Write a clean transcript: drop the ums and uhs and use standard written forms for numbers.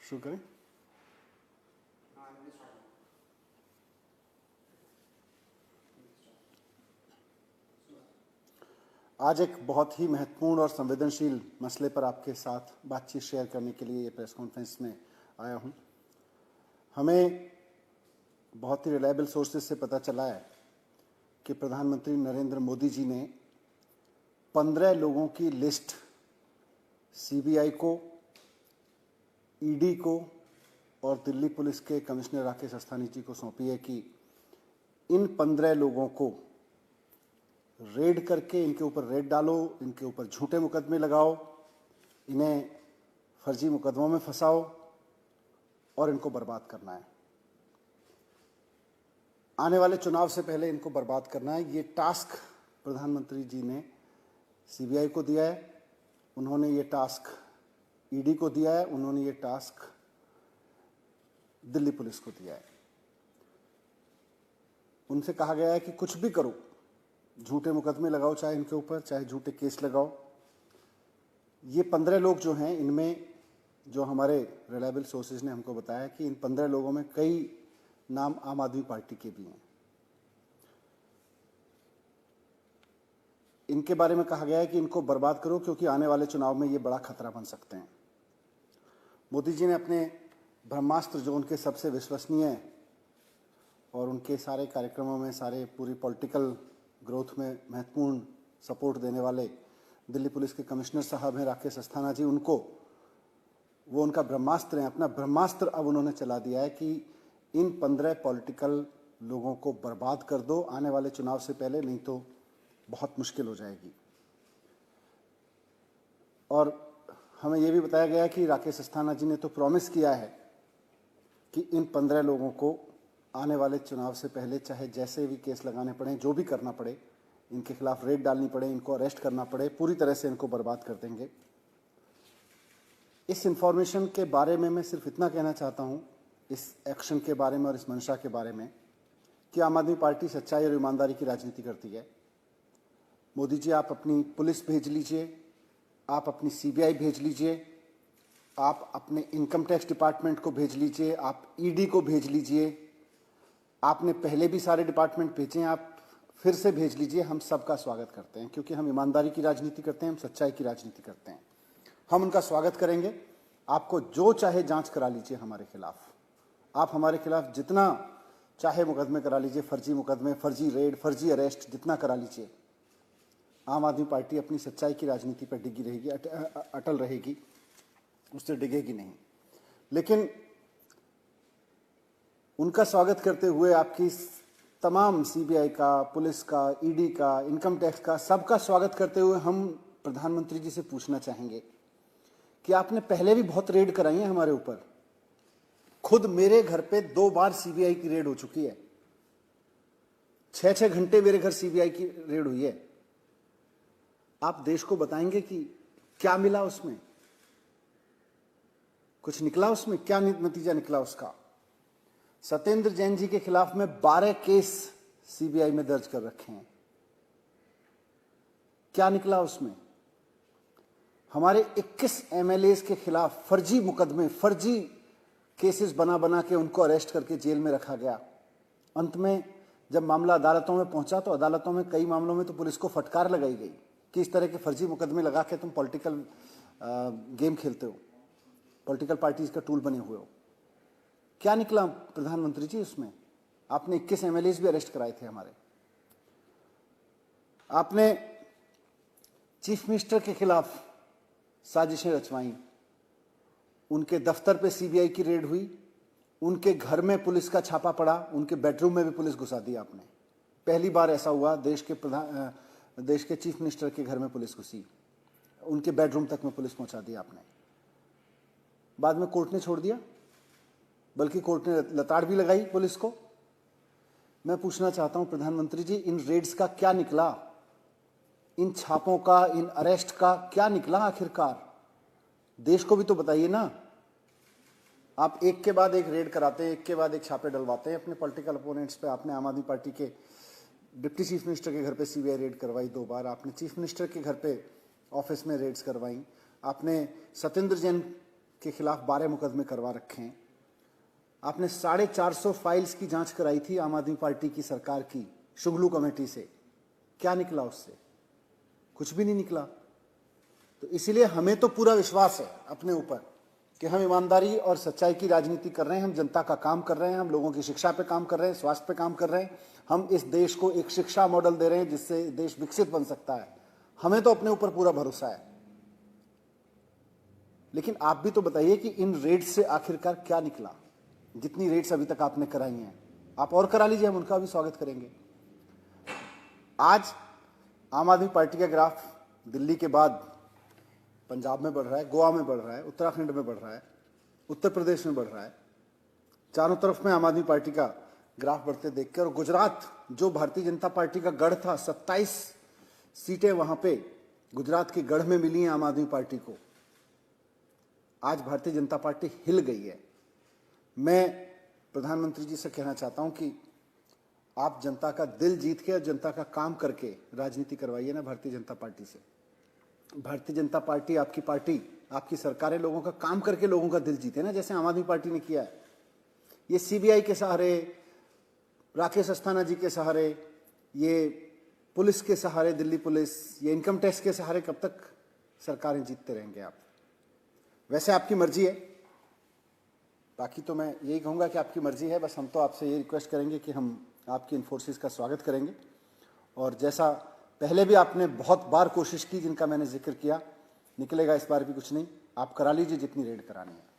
शुरू करें। आज एक बहुत ही महत्वपूर्ण और संवेदनशील मसले पर आपके साथ बातचीत शेयर करने के लिए ये प्रेस कॉन्फ्रेंस में आया हूं। हमें बहुत ही रिलायबल सोर्सेज से पता चला है कि प्रधानमंत्री नरेंद्र मोदी जी ने 15 लोगों की लिस्ट सीबीआई को, ईडी को और दिल्ली पुलिस के कमिश्नर राकेश अस्थाना जी को सौंपी है कि इन 15 लोगों को रेड करके इनके ऊपर रेड डालो, इनके ऊपर झूठे मुकदमे लगाओ, इन्हें फर्जी मुकदमों में फंसाओ और इनको बर्बाद करना है। आने वाले चुनाव से पहले इनको बर्बाद करना है। ये टास्क प्रधानमंत्री जी ने सीबीआई को दिया है, उन्होंने ये टास्क ईडी को दिया है, उन्होंने ये टास्क दिल्ली पुलिस को दिया है। उनसे कहा गया है कि कुछ भी करो, झूठे मुकदमे लगाओ, चाहे इनके ऊपर, चाहे झूठे केस लगाओ। ये 15 लोग जो हैं, इनमें जो हमारे रिलायबल सोर्सेज ने हमको बताया कि इन 15 लोगों में कई नाम आम आदमी पार्टी के भी हैं। इनके बारे में कहा गया है कि इनको बर्बाद करो क्योंकि आने वाले चुनाव में ये बड़ा खतरा बन सकते हैं। मोदी जी ने अपने ब्रह्मास्त्र, जो उनके सबसे विश्वसनीय और उनके सारे कार्यक्रमों में, सारे पूरी पॉलिटिकल ग्रोथ में महत्वपूर्ण सपोर्ट देने वाले दिल्ली पुलिस के कमिश्नर साहब हैं राकेश अस्थाना जी, वो उनका ब्रह्मास्त्र है। अपना ब्रह्मास्त्र अब उन्होंने चला दिया है कि इन 15 पॉलिटिकल लोगों को बर्बाद कर दो आने वाले चुनाव से पहले, नहीं तो बहुत मुश्किल हो जाएगी। और हमें यह भी बताया गया कि राकेश अस्थाना जी ने तो प्रॉमिस किया है कि इन 15 लोगों को आने वाले चुनाव से पहले, चाहे जैसे भी केस लगाने पड़े, जो भी करना पड़े, इनके खिलाफ रेड डालनी पड़े, इनको अरेस्ट करना पड़े, पूरी तरह से इनको बर्बाद कर देंगे। इस इंफॉर्मेशन के बारे में मैं सिर्फ इतना कहना चाहता हूं, इस एक्शन के बारे में और इस मंशा के बारे में, कि आम आदमी पार्टी सच्चाई और ईमानदारी की राजनीति करती है। मोदी जी, आप अपनी पुलिस भेज लीजिए, आप अपनी सीबीआई भेज लीजिए, आप अपने इनकम टैक्स डिपार्टमेंट को भेज लीजिए, आप ईडी को भेज लीजिए, आपने पहले भी सारे डिपार्टमेंट भेजे हैं, आप फिर से भेज लीजिए। हम सबका स्वागत करते हैं क्योंकि हम ईमानदारी की राजनीति करते हैं, हम सच्चाई की राजनीति करते हैं। हम उनका स्वागत करेंगे। आपको जो चाहे जांच करा लीजिए हमारे खिलाफ, आप हमारे खिलाफ जितना चाहे मुकदमे करा लीजिए, फर्जी मुकदमे, फर्जी रेड, फर्जी अरेस्ट, जितना करा लीजिए। आम आदमी पार्टी अपनी सच्चाई की राजनीति पर डिगी रहेगी, अटल रहेगी, उससे डिगेगी नहीं। लेकिन उनका स्वागत करते हुए आपकी तमाम सीबीआई का, पुलिस का, ईडी का, इनकम टैक्स का, सबका स्वागत करते हुए हम प्रधानमंत्री जी से पूछना चाहेंगे कि आपने पहले भी बहुत रेड कराई है हमारे ऊपर। खुद मेरे घर पे 2 बार सीबीआई की रेड हो चुकी है, 6-6 घंटे मेरे घर सीबीआई की रेड हुई है। आप देश को बताएंगे कि क्या मिला उसमें, कुछ निकला उसमें, क्या नतीजा निकला उसका। सत्येंद्र जैन जी के खिलाफ में 12 केस सीबीआई में दर्ज कर रखे हैं, क्या निकला उसमें। हमारे 21 एमएलएस के खिलाफ फर्जी मुकदमे, फर्जी केसेस बना बना के उनको अरेस्ट करके जेल में रखा गया। अंत में जब मामला अदालतों में पहुंचा तो अदालतों में कई मामलों में तो पुलिस को फटकार लगाई गई कि इस तरह के फर्जी मुकदमे लगा के तुम पॉलिटिकल गेम खेलते हो, पॉलिटिकल पार्टीज का टूल बने हुए हो। क्या निकला प्रधानमंत्री जी उसमें? आपने 21 एमएलएस भी अरेस्ट कराए थे हमारे। आपने चीफ मिनिस्टर के खिलाफ साजिशें रचवाई, उनके दफ्तर पे सीबीआई की रेड हुई, उनके घर में पुलिस का छापा पड़ा, उनके बेडरूम में भी पुलिस घुसा दी आपने। पहली बार ऐसा हुआ, देश के चीफ मिनिस्टर के घर में पुलिस घुसी, उनके बेडरूम तक में पुलिस पहुंचा दी आपने। बाद में कोर्ट ने छोड़ दिया, बल्कि कोर्ट ने लताड़ भी लगाई पुलिस को। मैं पूछना चाहता हूं प्रधानमंत्री जी, इन रेड्स का क्या निकला, इन छापों का, इन अरेस्ट का क्या निकला आखिरकार? देश को भी तो बताइए ना। आप एक के बाद एक रेड कराते हैं, एक के बाद एक छापे डलवाते हैं अपने पॉलिटिकल अपोनेंट्स पे। आपने आम आदमी पार्टी के डिप्टी चीफ मिनिस्टर के घर पे सीबीआई रेड करवाई 2 बार, आपने चीफ मिनिस्टर के घर पे ऑफिस में रेड्स करवाई, आपने सत्येंद्र जैन के खिलाफ 12 मुकदमे करवा रखे हैं। आपने 450 फाइल्स की जांच कराई थी आम आदमी पार्टी की सरकार की शुंगलू कमेटी से, क्या निकला उससे? कुछ भी नहीं निकला। तो इसीलिए हमें तो पूरा विश्वास है अपने ऊपर कि हम ईमानदारी और सच्चाई की राजनीति कर रहे हैं, हम जनता का काम कर रहे हैं, हम लोगों की शिक्षा पे काम कर रहे हैं, स्वास्थ्य पे काम कर रहे हैं, हम इस देश को एक शिक्षा मॉडल दे रहे हैं जिससे देश विकसित बन सकता है। हमें तो अपने ऊपर पूरा भरोसा है। लेकिन आप भी तो बताइए कि इन रेड्स से आखिरकार क्या निकला? जितनी रेड्स अभी तक आपने कराई हैं, आप और करा लीजिए, हम उनका भी स्वागत करेंगे। आज आम आदमी पार्टी का ग्राफ दिल्ली के बाद पंजाब में बढ़ रहा है, गोवा में बढ़ रहा है, उत्तराखंड में बढ़ रहा है, उत्तर प्रदेश में बढ़ रहा है। चारों तरफ में आम आदमी पार्टी का ग्राफ बढ़ते देखकर, और गुजरात जो भारतीय जनता पार्टी का गढ़ था, 27 सीटें वहां पे गुजरात के गढ़ में मिली हैं आम आदमी पार्टी को। आज भारतीय जनता पार्टी हिल गई है। मैं प्रधानमंत्री जी से कहना चाहता हूं कि आप जनता का दिल जीत के और जनता का काम करके राजनीति करवाइए ना भारतीय जनता पार्टी से। भारतीय जनता पार्टी, आपकी पार्टी, आपकी सरकारें लोगों का काम करके लोगों का दिल जीते ना, जैसे आम आदमी पार्टी ने किया है। ये सीबीआई के सहारे, राकेश अस्थाना जी के सहारे, ये पुलिस के सहारे, दिल्ली पुलिस, ये इनकम टैक्स के सहारे कब तक सरकारें जीतते रहेंगे आप? वैसे आपकी मर्जी है, बाकी तो मैं यही कहूँगा कि आपकी मर्जी है। बस हम तो आपसे ये रिक्वेस्ट करेंगे कि हम आपकी इन फोर्सेस का स्वागत करेंगे, और जैसा पहले भी आपने बहुत बार कोशिश की जिनका मैंने जिक्र किया, निकलेगा इस बार भी कुछ नहीं, आप करा लीजिए जितनी रेड करानी है।